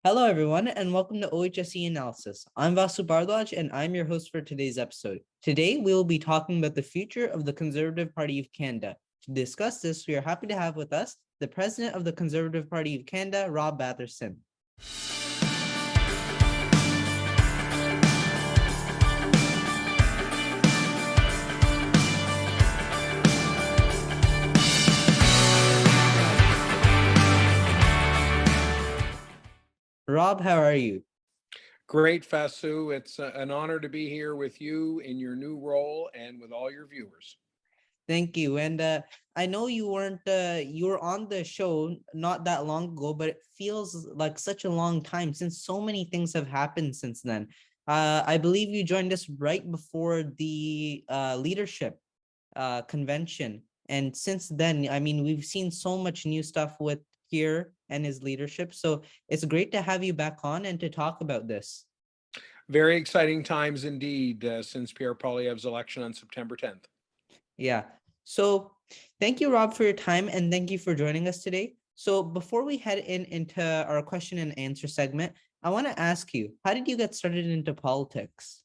Hello, everyone, and welcome to OHSE Analysis. I'm Vasu Bardwaj, and I'm your host for today's episode. Today, we will be talking about the future of the Conservative Party of Canada. To discuss this, we are happy to have with us the President of the Conservative Party of Canada, Rob Batherson. Rob, how are you? Great, Fasu. It's an honor to be here with you in your new role and with all your viewers. Thank you. And I know you were on the show not that long ago, but it feels like such a long time since so many things have happened since then. I believe you joined us right before the leadership convention. And since then, I mean, we've seen so much new stuff with Pierre and his leadership. So it's great to have you back on and to talk about this. Very exciting times indeed since Pierre Poilievre's election on September 10th. Yeah. So thank you, Rob, for your time, and thank you for joining us today. So before we head into our question and answer segment, I want to ask you, how did you get started into politics?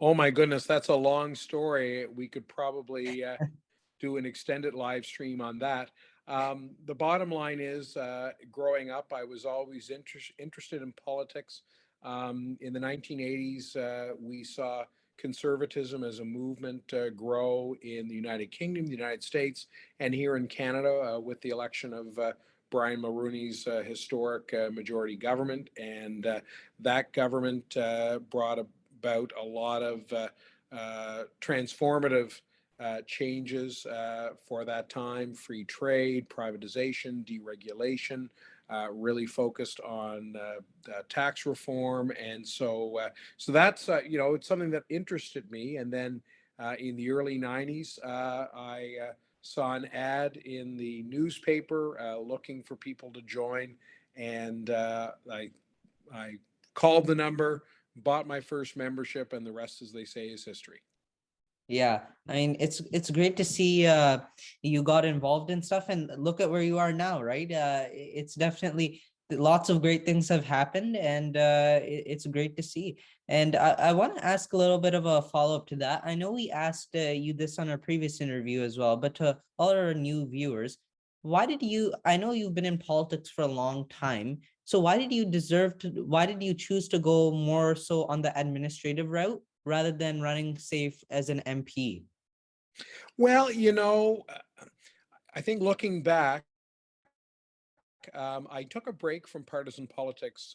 Oh my goodness, that's a long story. We could probably do an extended live stream on that. The bottom line is, growing up, I was always interested in politics. In the 1980s, we saw conservatism as a movement grow in the United Kingdom, the United States, and here in Canada with the election of Brian Mulroney's historic majority government. And that government brought about a lot of transformative changes for that time: free trade, privatization, deregulation, really focused on tax reform. And so that's, it's something that interested me. And then in the early 90s, I saw an ad in the newspaper looking for people to join. And I called the number, bought my first membership, and the rest, as they say, is history. Yeah, I mean it's great to see you got involved in stuff and look at where you are now, right? It's definitely lots of great things have happened and it's great to see. And I want to ask a little bit of a follow-up to that. I know we asked you this on our previous interview as well, but to all our new viewers, I know you've been in politics for a long time, so why did you choose to go more so on the administrative route rather than running safe as an MP? Well, I think looking back, I took a break from partisan politics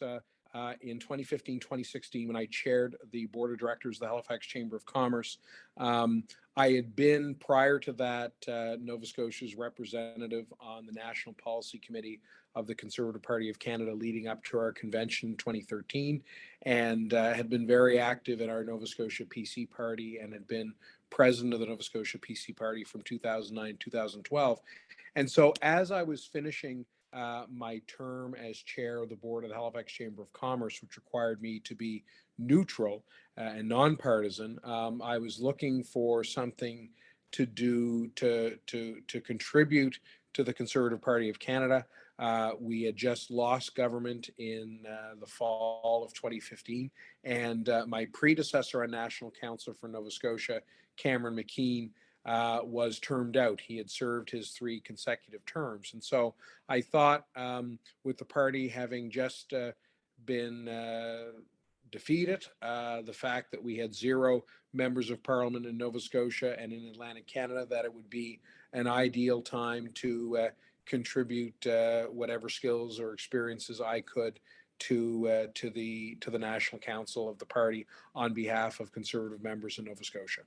in 2015, 2016, when I chaired the board of directors of the Halifax Chamber of Commerce. I had been, prior to that, Nova Scotia's representative on the National Policy Committee of the Conservative Party of Canada leading up to our convention in 2013, and had been very active in our Nova Scotia PC party, and had been president of the Nova Scotia PC party from 2009 to 2012. And so as I was finishing my term as chair of the board of the Halifax Chamber of Commerce, which required me to be neutral and nonpartisan, I was looking for something to do to contribute to the Conservative Party of Canada. We had just lost government in the fall of 2015, and my predecessor on National Council for Nova Scotia, Cameron McKean, was termed out. He had served his 3 consecutive terms. And so I thought, with the party having just been defeated, the fact that we had 0 members of parliament in Nova Scotia and in Atlantic Canada, that it would be an ideal time to contribute whatever skills or experiences I could to the National Council of the party on behalf of Conservative members in Nova Scotia.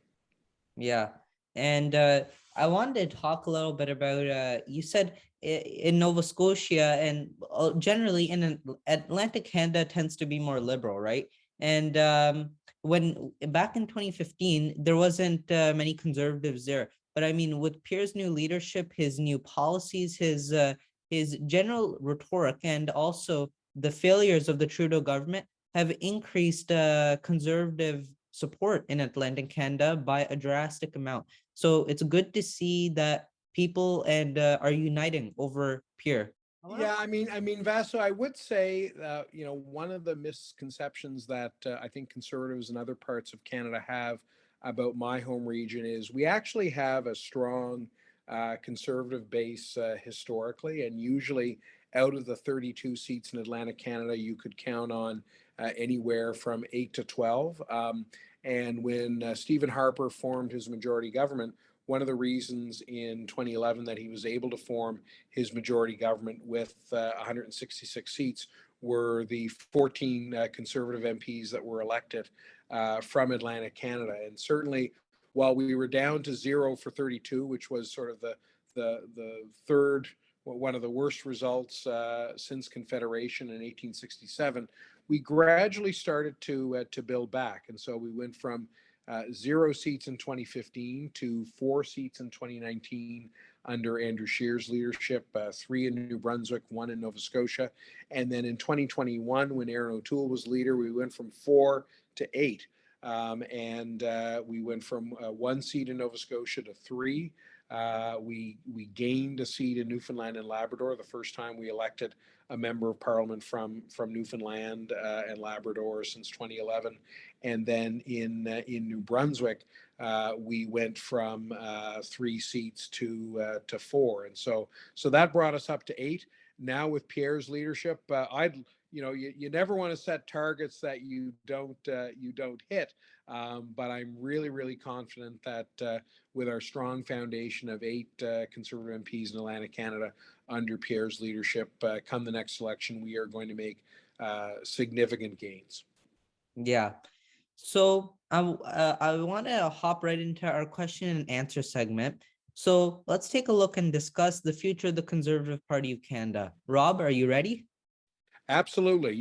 Yeah. And I wanted to talk a little bit about you said in Nova Scotia and generally in Atlantic Canada tends to be more liberal, right? And when back in 2015, there wasn't many conservatives there. But I mean, with Pierre's new leadership, his new policies, his general rhetoric, and also the failures of the Trudeau government have increased conservative support in Atlantic Canada by a drastic amount. So it's good to see that people and are uniting over Pierre. Yeah, Vaso, I would say, one of the misconceptions that I think conservatives in other parts of Canada have about my home region is we actually have a strong conservative base historically, and usually out of the 32 seats in Atlantic Canada, you could count on anywhere from 8 to 12. And when Stephen Harper formed his majority government, one of the reasons in 2011 that he was able to form his majority government with 166 seats were the 14 Conservative MPs that were elected from Atlantic Canada. And certainly, while we were down to 0 for 32, which was sort of the third, one of the worst results since Confederation in 1867, we gradually started to build back. And so we went from 0 seats in 2015 to 4 seats in 2019 under Andrew Scheer's leadership, 3 in New Brunswick, 1 in Nova Scotia. And then in 2021, when Aaron O'Toole was leader, we went from 4 to 8. And we went from 1 seat in Nova Scotia to 3. We gained a seat in Newfoundland and Labrador, the first time we elected a member of parliament from Newfoundland and Labrador since 2011. And then in New Brunswick, we went from 3 seats to 4, and so that brought us up to 8. Now with Pierre's leadership, you never want to set targets that you don't hit, but I'm really confident that with our strong foundation of 8 Conservative MPs in Atlantic Canada under Pierre's leadership, come the next election, we are going to make significant gains. Yeah. So I want to hop right into our question and answer segment. So let's take a look and discuss the future of the Conservative Party of Canada. Rob, are you ready? Absolutely.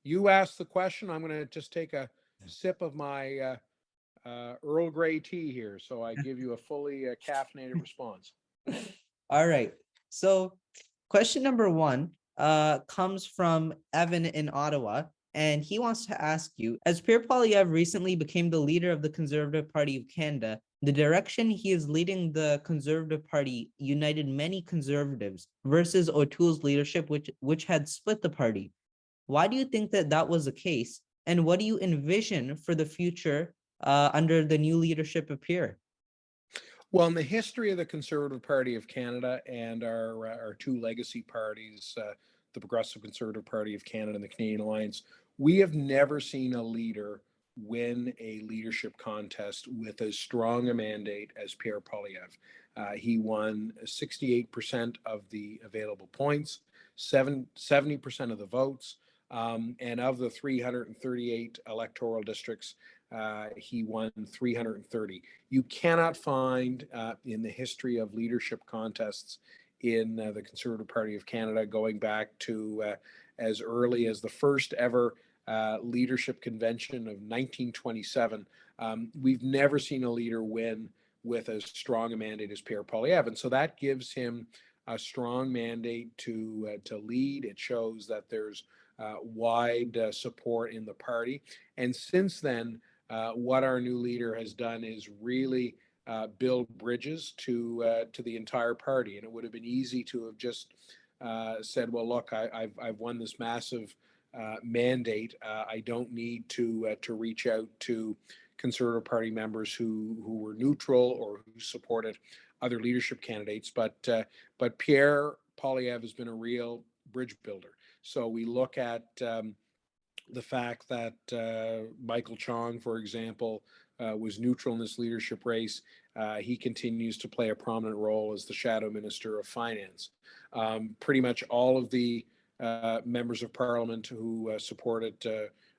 You asked the question. I'm going to just take a sip of my Earl Grey tea here, so I give you a fully caffeinated response. All right. So question number one comes from Evan in Ottawa, and he wants to ask you, as Pierre Poilievre recently became the leader of the Conservative Party of Canada, the direction he is leading the Conservative Party united many Conservatives versus O'Toole's leadership, which had split the party. Why do you think that that was the case? And what do you envision for the future under the new leadership of Pierre? Well, in the history of the Conservative Party of Canada and our 2 legacy parties, the Progressive Conservative Party of Canada and the Canadian Alliance, we have never seen a leader win a leadership contest with as strong a mandate as Pierre Poilievre. He won 68% of the available points, 70% of the votes, and of the 338 electoral districts, he won 330. You cannot find in the history of leadership contests in the Conservative Party of Canada, going back to as early as the first ever leadership convention of 1927. We've never seen a leader win with as strong a mandate as Pierre Poilievre, and so that gives him a strong mandate to lead. It shows that there's wide support in the party, and since then, what our new leader has done is really build bridges to the entire party. And it would have been easy to have just said, "Well, look, I've won this massive mandate. I don't need to reach out to Conservative Party members who were neutral or who supported other leadership candidates." But Pierre Poilievre has been a real bridge builder. So we look at the fact that Michael Chong, for example, was neutral in this leadership race. He continues to play a prominent role as the shadow minister of finance. Pretty much all of the members of parliament who supported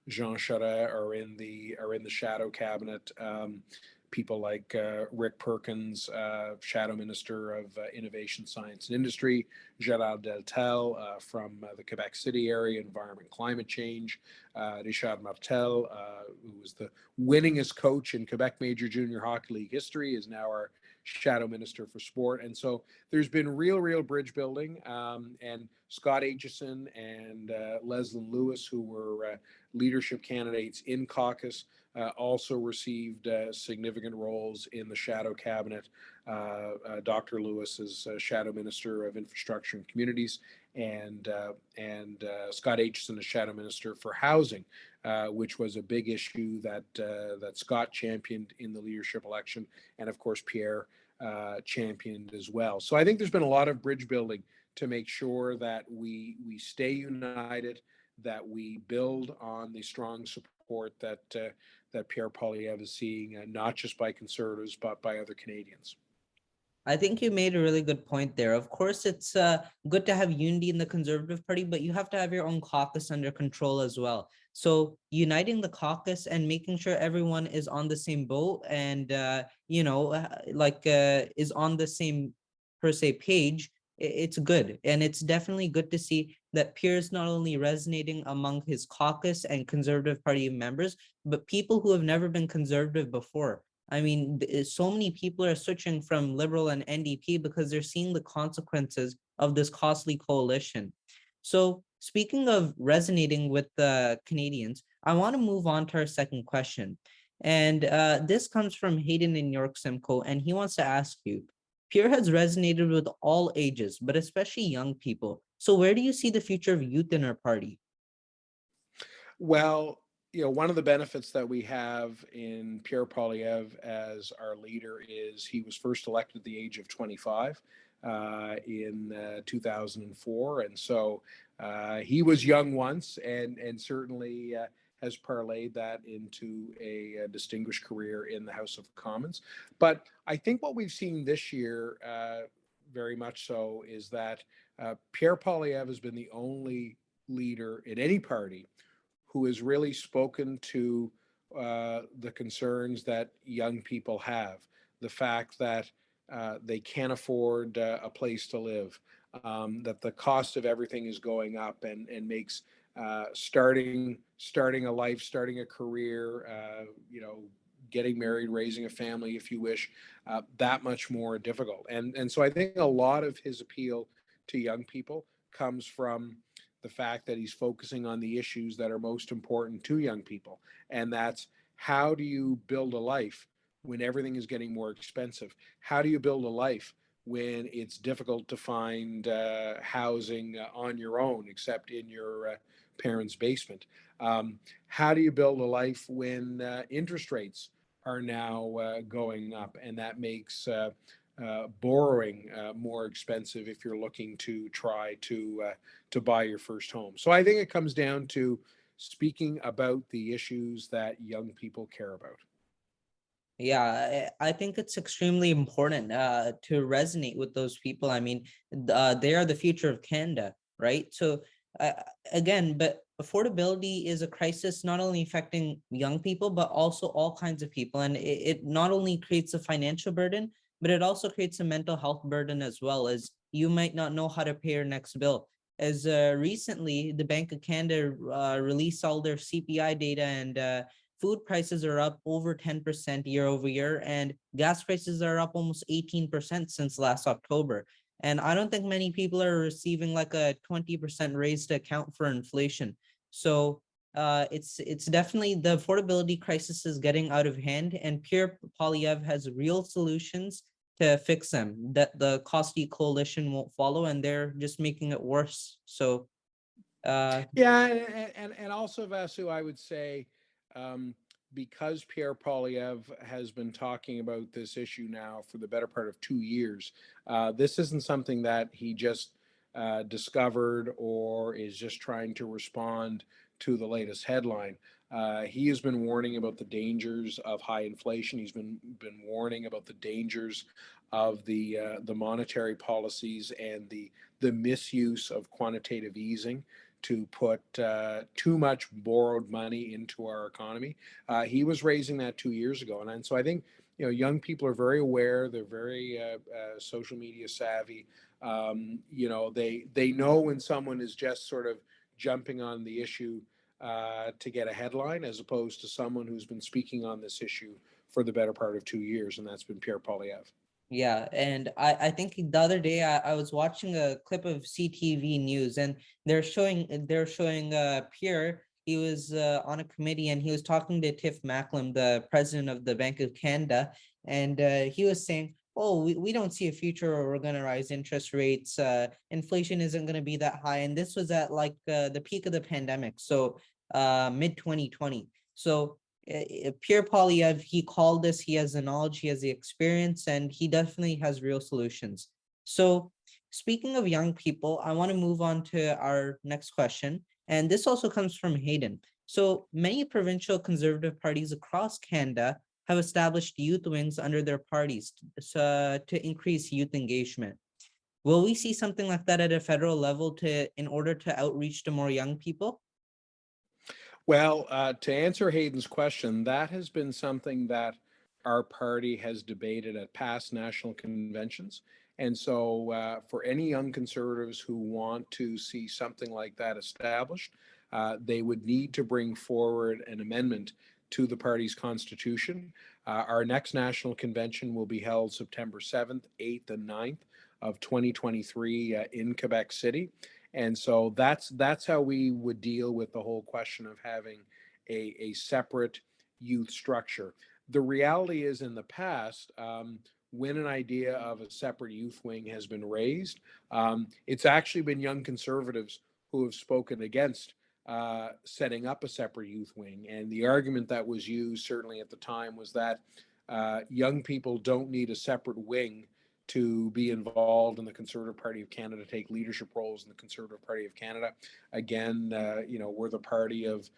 Jean Charest are in the shadow cabinet. People like Rick Perkins, Shadow Minister of Innovation, Science and Industry, Gérald Deltel from the Quebec City area, Environment, Climate Change, Richard Martel, who was the winningest coach in Quebec Major Junior Hockey League history, is now our Shadow Minister for Sport. And so there's been real bridge building. And Scott Aitchison and Leslie Lewis, who were leadership candidates in caucus, also received significant roles in the shadow cabinet. Dr. Lewis is Shadow Minister of Infrastructure and Communities, and Scott Aitchison as Shadow Minister for Housing, which was a big issue that Scott championed in the leadership election, and of course Pierre championed as well. So I think there's been a lot of bridge building to make sure that we stay united, that we build on the strong support that Pierre Poilievre is seeing, not just by Conservatives but by other Canadians. I think you made a really good point there. Of course, it's good to have unity in the Conservative Party, but you have to have your own caucus under control as well. So uniting the caucus and making sure everyone is on the same boat and is on the same per se page, it's good. And it's definitely good to see that Pierre's not only resonating among his caucus and Conservative Party members, but people who have never been conservative before. I mean, so many people are switching from Liberal and NDP because they're seeing the consequences of this costly coalition. So, speaking of resonating with the Canadians, I want to move on to our second question. And this comes from Hayden in York Simcoe, and he wants to ask you, Pierre has resonated with all ages, but especially young people. So, where do you see the future of youth in our party? Well, one of the benefits that we have in Pierre Poilievre as our leader is he was first elected at the age of 25 in 2004, and so he was young once, and certainly has parlayed that into a distinguished career in the House of Commons. But I think what we've seen this year, very much so, is that Pierre Poilievre has been the only leader in any party who has really spoken to the concerns that young people have, the fact that they can't afford a place to live, that the cost of everything is going up, and makes starting a life, starting a career, getting married, raising a family, if you wish, that much more difficult. And so I think a lot of his appeal to young people comes from the fact that he's focusing on the issues that are most important to young people. And that's, how do you build a life when everything is getting more expensive? How do you build a life when it's difficult to find housing on your own, except in your parents' basement? How do you build a life when interest rates are now going up, and that makes borrowing more expensive if you're looking to try to buy your first home? So I think it comes down to speaking about the issues that young people care about. Yeah, I think it's extremely important to resonate with those people. I mean, they are the future of Canada, right? So uh, again, but affordability is a crisis not only affecting young people, but also all kinds of people. And it not only creates a financial burden, but it also creates a mental health burden as well, as you might not know how to pay your next bill. As recently, the Bank of Canada released all their CPI data, and food prices are up over 10% year over year, and gas prices are up almost 18% since last October. And I don't think many people are receiving like a 20% raise to account for inflation. So it's definitely, the affordability crisis is getting out of hand, and Pierre Poilievre has real solutions to fix them that the costly coalition won't follow, and they're just making it worse. So uh, Yeah, and also, Vasu, I would say, um, because Pierre Poilievre has been talking about this issue now for the better part of 2 years, this isn't something that he just discovered or is just trying to respond to the latest headline. He has been warning about the dangers of high inflation. He's been warning about the dangers of the monetary policies and the misuse of quantitative easing to put too much borrowed money into our economy. He was raising that 2 years ago, and so I think young people are very aware. They're very social media savvy. They know when someone is just sort of jumping on the issue to get a headline, as opposed to someone who's been speaking on this issue for the better part of 2 years, and that's been Pierre Poilievre. yeah, and I think the other day I was watching a clip of CTV News, and they're showing Pierre. He was on a committee, and he was talking to Tiff Macklem, the president of the Bank of Canada, and he was saying, oh, we don't see a future where we're going to rise interest rates. Inflation isn't going to be that high. And this was at like the peak of the pandemic. So mid 2020. So Pierre Polyev, he called this, he has the knowledge, he has the experience, and he definitely has real solutions. So speaking of young people, I want to move on to our next question. And this also comes from Hayden. So many provincial conservative parties across Canada have established youth wings under their parties to increase youth engagement. Will we see something like that at a federal level in order to outreach to more young people? Well, to answer Hayden's question, that has been something that our party has debated at past national conventions. And so, for any young conservatives who want to see something like that established, they would need to bring forward an amendment to the party's constitution. Our next national convention will be held September 7th, 8th, and 9th of 2023 in Quebec City. And so that's how we would deal with the whole question of having a separate youth structure. The reality is, in the past, when an idea of a separate youth wing has been raised, it's actually been young conservatives who have spoken against setting up a separate youth wing. And the argument that was used, certainly at the time, was that young people don't need a separate wing to be involved in the Conservative Party of Canada, take leadership roles in the Conservative Party of Canada. Again, we're the party of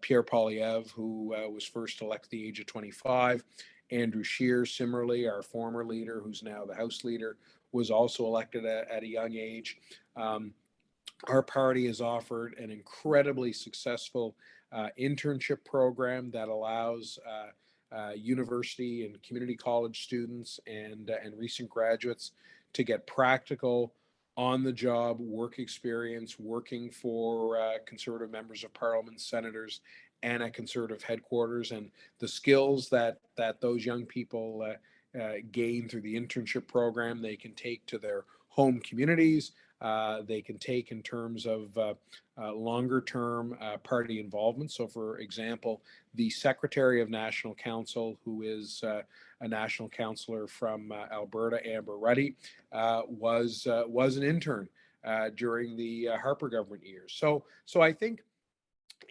Pierre Polyev, who was first elected at the age of 25. Andrew Scheer, similarly, our former leader, who's now the House leader, was also elected at a young age. Our party has offered an incredibly successful internship program that allows university and community college students and recent graduates to get practical on the job work experience working for conservative members of parliament, senators, and at conservative headquarters. And the skills that those young people gain through the internship program, they can take to their home communities. They can take in terms of longer term party involvement. So, for example, the Secretary of National Council, who is a national councillor from Alberta, Amber Ruddy, was an intern during the Harper government years. So I think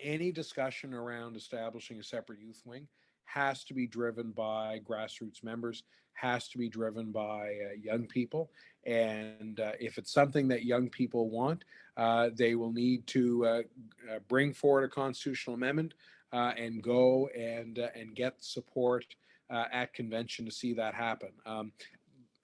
any discussion around establishing a separate youth wing has to be driven by grassroots members, has to be driven by young people. And if it's something that young people want, they will need to bring forward a constitutional amendment and go and get support at convention to see that happen.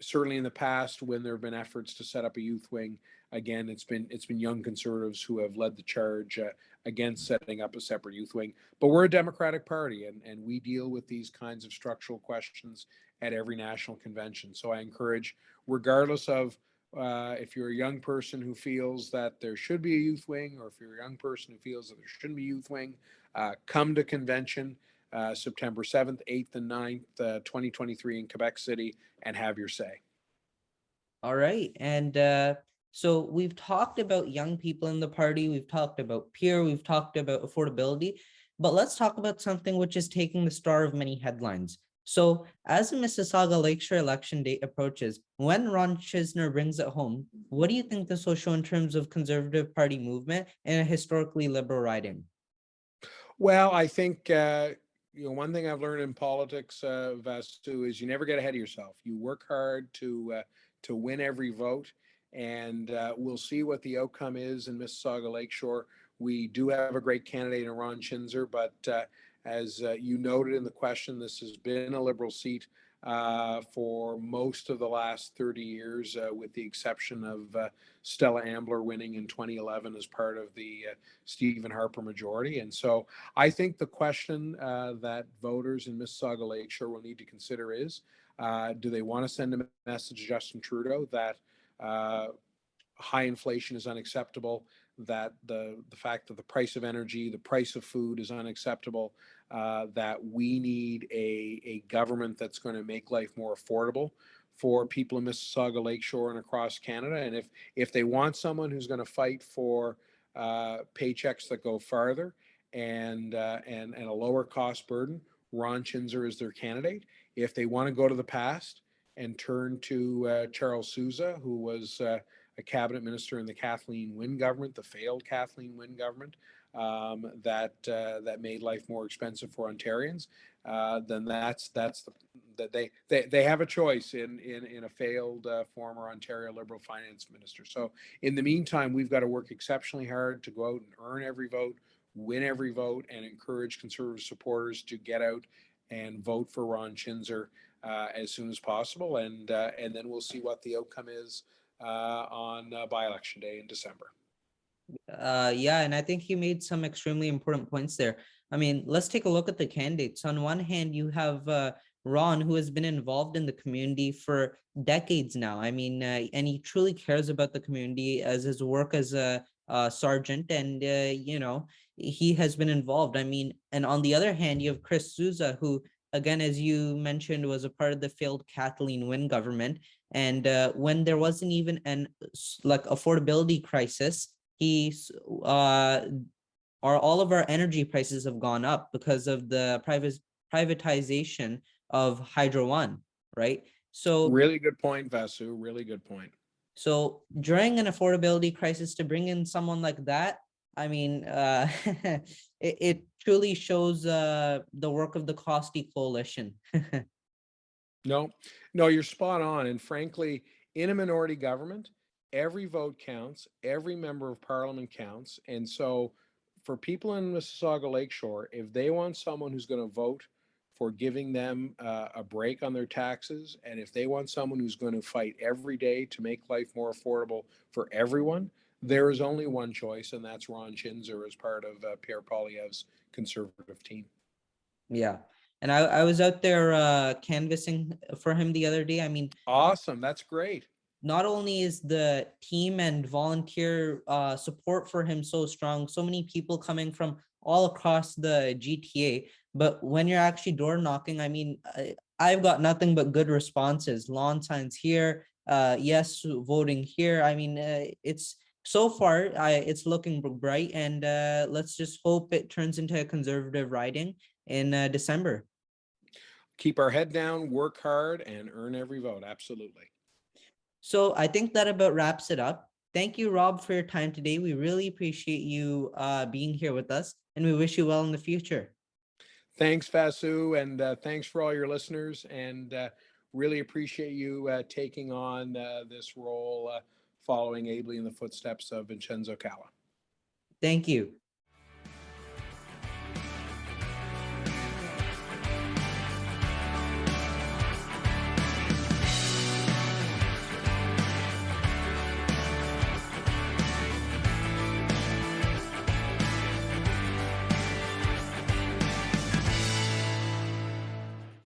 Certainly in the past, when there have been efforts to set up a youth wing, again, it's been young conservatives who have led the charge against setting up a separate youth wing. But we're a democratic party, and we deal with these kinds of structural questions at every national convention. So I encourage, regardless of if you're a young person who feels that there should be a youth wing, or if you're a young person who feels that there shouldn't be a youth wing, come to convention September 7th, 8th, and 9th, 2023 in Quebec City, and have your say. All right. And so we've talked about young people in the party, we've talked about peer, we've talked about affordability, but let's talk about something which is taking the star of many headlines. So as the Mississauga Lakeshore election date approaches, when Ron Chisner brings it home, what do you think this will show in terms of Conservative Party movement in a historically liberal riding? Well, I think one thing I've learned in politics, Vastu, is you never get ahead of yourself. You work hard to win every vote, and we'll see what the outcome is in Mississauga Lakeshore. We do have a great candidate in Ron Chinzer, but as you noted in the question, this has been a Liberal seat for most of the last 30 years, with the exception of Stella Ambler winning in 2011 as part of the Stephen Harper majority. And so I think the question that voters in Mississauga Lakeshore will need to consider is, do they want to send a message to Justin Trudeau that high inflation is unacceptable, that the fact that the price of energy, the price of food is unacceptable, that we need a government that's going to make life more affordable for people in Mississauga Lakeshore and across Canada. And if they want someone who's going to fight for paychecks that go farther and a lower cost burden, Ron Chinzer is their candidate. If they want to go to the past and turn to Charles Sousa, who was a cabinet minister in the Kathleen Wynne government, the failed Kathleen Wynne government, that made life more expensive for Ontarians, then that they have a choice in a failed former Ontario Liberal finance minister. So in the meantime, we've got to work exceptionally hard to go out and earn every vote, win every vote, and encourage Conservative supporters to get out and vote for Ron Chinzer as soon as possible, and then we'll see what the outcome is on by-election day in December. Yeah, and I think you made some extremely important points there. I mean, let's take a look at the candidates. On one hand, you have Ron, who has been involved in the community for decades now. I mean, and he truly cares about the community as his work as a sergeant, and he has been involved. I mean, and on the other hand, you have Chris Sousa, who, again, as you mentioned, was a part of the failed Kathleen Wynne government, and when there wasn't even an like affordability crisis, he's all of our energy prices have gone up because of the privatization of Hydro One, right? So Really good point, Vasu. Really good point. so during an affordability crisis, to bring in someone like that, I mean, it truly shows the work of the Costly Coalition. No, no, you're spot on. And frankly, in a minority government, every vote counts, every member of parliament counts. And so for people in Mississauga Lakeshore, if they want someone who's going to vote for giving them a break on their taxes, and if they want someone who's going to fight every day to make life more affordable for everyone, there is only one choice, and that's Ron Chinzer as part of Pierre Poilievre's Conservative team. Yeah. And I was out there canvassing for him the other day. I mean, Awesome. That's great. not only is the team and volunteer support for him so strong, so many people coming from all across the GTA, but when you're actually door knocking, I mean, I've got nothing but good responses. Lawn signs here, yes, voting here. I mean, it's so far, it's looking bright, and let's just hope it turns into a Conservative riding in December. Keep our head down, work hard, and earn every vote. Absolutely. So I think that about wraps it up. Thank you, Rob, for your time today. We really appreciate you being here with us, and we wish you well in the future. Thanks, Vasu, and thanks for all your listeners. And really appreciate you taking on this role, following ably in the footsteps of Vincenzo Calla. Thank you.